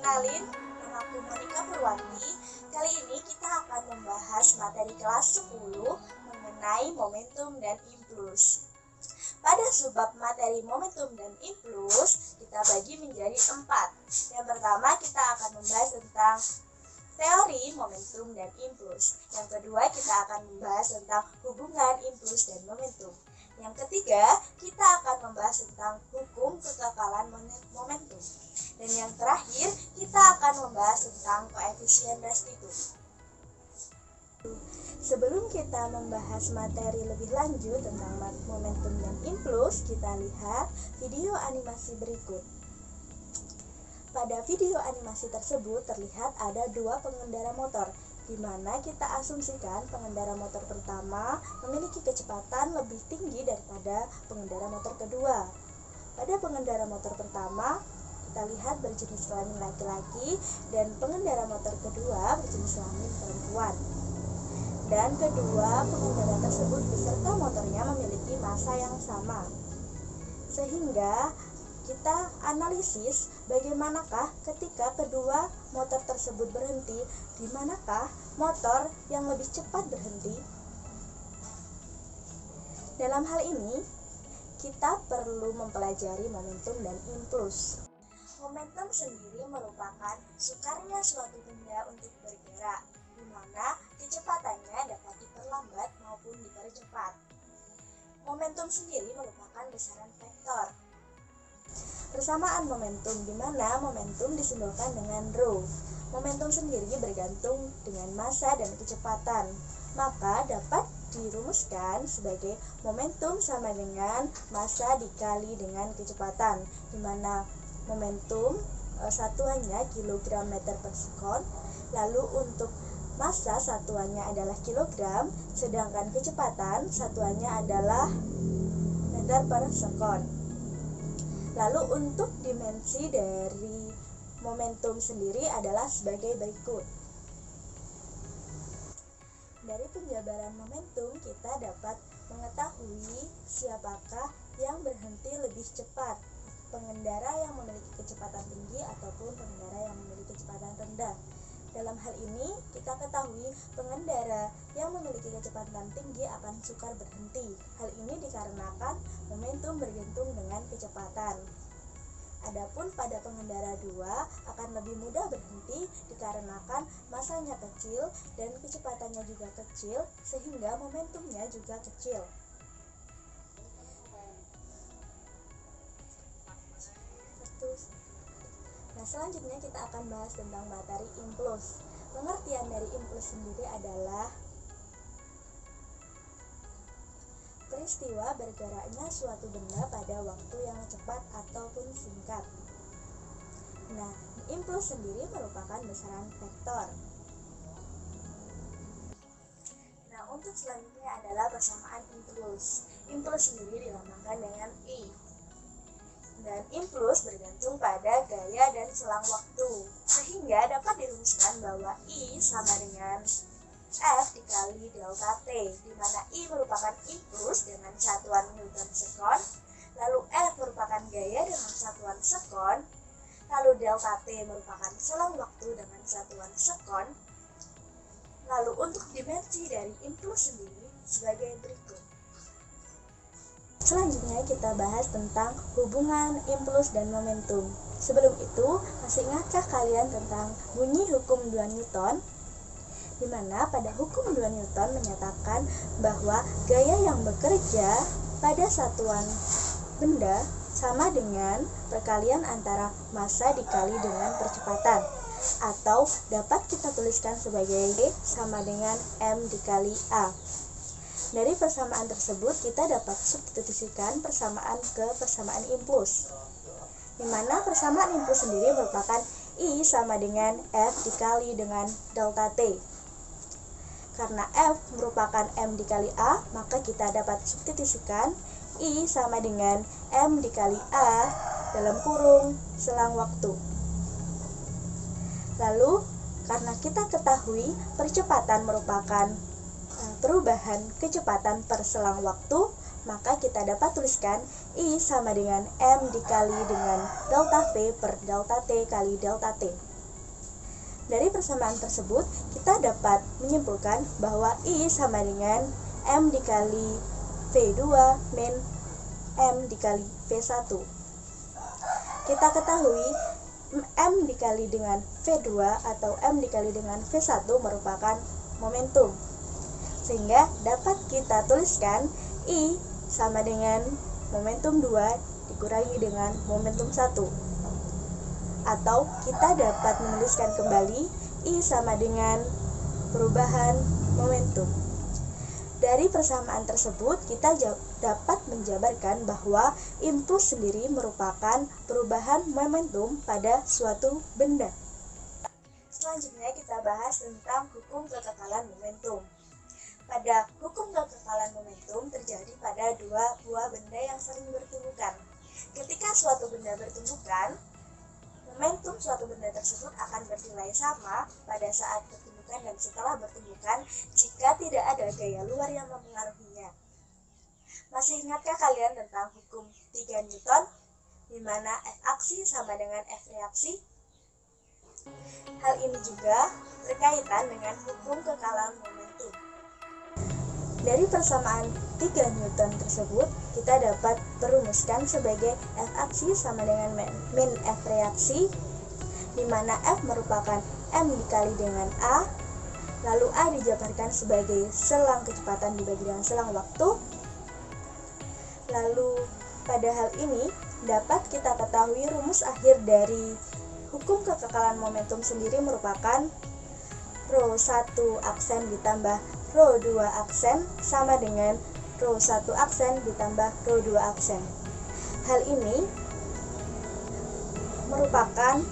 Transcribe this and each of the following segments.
Kenalin, nama aku Monica Purwanti. Kali ini kita akan membahas materi kelas 10 mengenai momentum dan impuls. Pada subbab materi momentum dan impuls, kita bagi menjadi 4. Yang pertama, kita akan membahas tentang teori momentum dan impuls. Yang kedua, kita akan membahas tentang hubungan impuls dan momentum. Yang ketiga, kita akan membahas tentang hukum kekekalan momentum. Dan yang terakhir, kita akan membahas tentang koefisien restitusi. Sebelum kita membahas materi lebih lanjut tentang momentum dan impuls, kita lihat video animasi berikut. Pada video animasi tersebut terlihat ada 2 pengendara motor, di mana kita asumsikan pengendara motor pertama memiliki kecepatan lebih tinggi daripada pengendara motor kedua. Pada pengendara motor pertama, kita lihat berjenis kelamin laki-laki dan pengendara motor kedua berjenis kelamin perempuan. Dan kedua pengendara tersebut beserta motornya memiliki massa yang sama. Sehingga kita analisis bagaimanakah ketika kedua motor tersebut berhenti, di manakah motor yang lebih cepat berhenti. Dalam hal ini, kita perlu mempelajari momentum dan impuls. Momentum sendiri merupakan sukarnya suatu benda untuk bergerak, di mana kecepatannya dapat diperlambat maupun dipercepat. Momentum sendiri merupakan besaran vektor. Persamaan momentum, di mana momentum disimbolkan dengan rho. Momentum sendiri bergantung dengan massa dan kecepatan, maka dapat dirumuskan sebagai momentum sama dengan massa dikali dengan kecepatan, di mana momentum satuannya kilogram meter per sekon, lalu untuk massa satuannya adalah kilogram, sedangkan kecepatan satuannya adalah meter per sekon. Lalu untuk dimensi dari momentum sendiri adalah sebagai berikut. Dari penjabaran momentum kita dapat mengetahui siapakah yang berhenti lebih cepat, pengendara yang memiliki kecepatan tinggi ataupun pengendara yang memiliki kecepatan rendah. Dalam hal ini kita ketahui pengendara yang memiliki kecepatan tinggi akan sukar berhenti. Hal ini dikarenakan momentum bergantung dengan kecepatan. Adapun pada pengendara 2 akan lebih mudah berhenti dikarenakan massanya kecil dan kecepatannya juga kecil, sehingga momentumnya juga kecil. Nah, selanjutnya kita akan bahas tentang materi impuls. Pengertian dari impuls sendiri adalah peristiwa bergeraknya suatu benda pada waktu yang cepat ataupun singkat. Nah, impuls sendiri merupakan besaran vektor. Nah, untuk selanjutnya adalah persamaan impuls. Impuls sendiri dilambangkan dengan I. Dan impuls bergantung pada gaya dan selang waktu, sehingga dapat dirumuskan bahwa I sama dengan F dikali delta T, di mana I merupakan impuls dengan satuan Newton sekon, lalu F merupakan gaya dengan satuan sekon, lalu delta T merupakan selang waktu dengan satuan sekon. Lalu untuk dimensi dari impuls sendiri sebagai berikut. Selanjutnya kita bahas tentang hubungan impuls dan momentum. Sebelum itu, masih ingatkah kalian tentang bunyi hukum 2 Newton? Di mana pada hukum 2 Newton menyatakan bahwa gaya yang bekerja pada satuan benda sama dengan perkalian antara massa dikali dengan percepatan, atau dapat kita tuliskan sebagai sama dengan M dikali A. Dari persamaan tersebut kita dapat substitusikan persamaan ke persamaan impuls, di mana persamaan impuls sendiri merupakan I sama dengan F dikali dengan delta T. Karena F merupakan M dikali A, maka kita dapat substitusikan I sama dengan M dikali A dalam kurung selang waktu. Lalu, karena kita ketahui percepatan merupakan perubahan kecepatan per selang waktu, maka kita dapat tuliskan I sama dengan M dikali dengan delta V per delta T kali delta T. Dari persamaan tersebut, kita dapat menyimpulkan bahwa I sama dengan M dikali V2 min M dikali V1. Kita ketahui M dikali dengan V2 atau M dikali dengan V1 merupakan momentum. Sehingga dapat kita tuliskan I sama dengan momentum 2 dikurangi dengan momentum 1. Atau kita dapat menuliskan kembali I sama dengan perubahan momentum. Dari persamaan tersebut, kita dapat menjabarkan bahwa impuls sendiri merupakan perubahan momentum pada suatu benda. Selanjutnya kita bahas tentang hukum kekekalan momentum. Pada hukum kekekalan momentum terjadi pada dua buah benda yang sering bertumbukan. Ketika suatu benda bertumbukan, momentum suatu benda tersebut akan bernilai sama pada saat bertumbukan dan setelah bertumbukan jika tidak ada gaya luar yang mempengaruhinya. Masih ingatkah kalian tentang hukum 3 Newton, di mana F aksi sama dengan F reaksi? Hal ini juga berkaitan dengan hukum kekekalan momentum. Dari persamaan 3 Newton tersebut, kita dapat merumuskan sebagai F aksi sama dengan min F reaksi, di mana F merupakan M dikali dengan A, lalu A dijabarkan sebagai selang kecepatan dibagi dengan selang waktu. Lalu pada hal ini dapat kita ketahui rumus akhir dari hukum kekekalan momentum sendiri merupakan Rho 1 aksen ditambah Rho 2 aksen sama dengan Rho 1 aksen ditambah Rho 2 aksen. Hal ini merupakan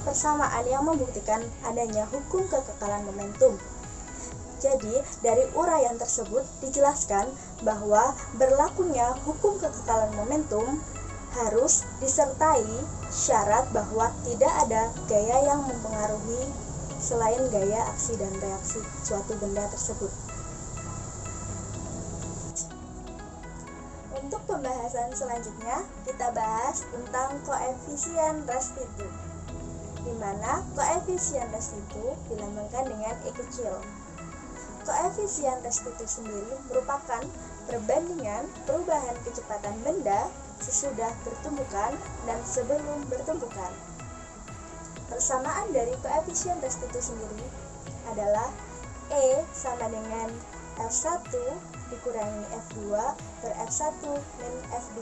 persamaan yang membuktikan adanya hukum kekekalan momentum. Jadi, dari uraian tersebut dijelaskan bahwa berlakunya hukum kekekalan momentum harus disertai syarat bahwa tidak ada gaya yang mempengaruhi selain gaya aksi dan reaksi suatu benda tersebut. Untuk pembahasan selanjutnya, kita bahas tentang koefisien restitusi, di mana koefisien restitusi dilambangkan dengan E kecil. Koefisien restitusi sendiri merupakan perbandingan perubahan kecepatan benda sesudah bertumbukan dan sebelum bertumbukan. Persamaan dari koefisien restitusi sendiri adalah E sama dengan F1 dikurangi F2 per F1 min F2.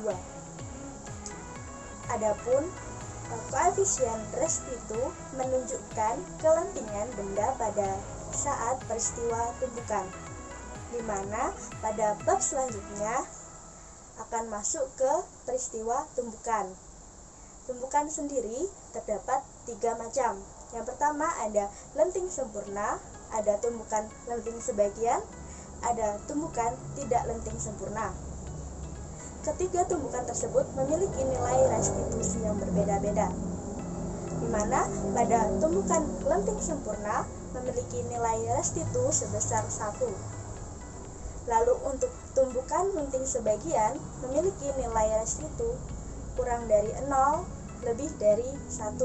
Adapun koefisien restitusi menunjukkan kelentingan benda pada saat peristiwa tumbukan, di mana pada bab selanjutnya akan masuk ke peristiwa tumbukan. Tumbukan sendiri terdapat 3 macam. Yang pertama ada lenting sempurna, ada tumbukan lenting sebagian, ada tumbukan tidak lenting sempurna. Ketiga tumbukan tersebut memiliki nilai restitusi yang berbeda-beda, di mana pada tumbukan lenting sempurna memiliki nilai restitusi sebesar 1. Lalu untuk tumbukan lenting sebagian memiliki nilai restitusi kurang dari 0 lebih dari 1.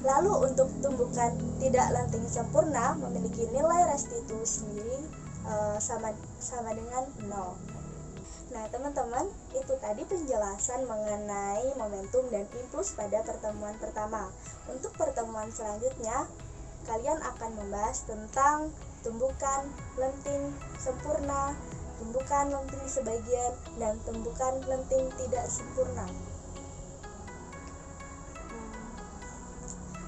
Lalu untuk tumbukan tidak lenting sempurna memiliki nilai restitusi sendiri sama dengan 0. Nah teman-teman, itu tadi penjelasan mengenai momentum dan impuls pada pertemuan pertama. Untuk pertemuan selanjutnya, kalian akan membahas tentang tumbukan lenting sempurna, tumbukan lenting sebagian, dan tumbukan lenting tidak sempurna.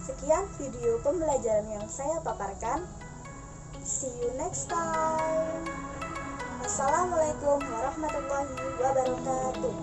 Sekian video pembelajaran yang saya paparkan. See you next time. Assalamualaikum warahmatullahi wabarakatuh.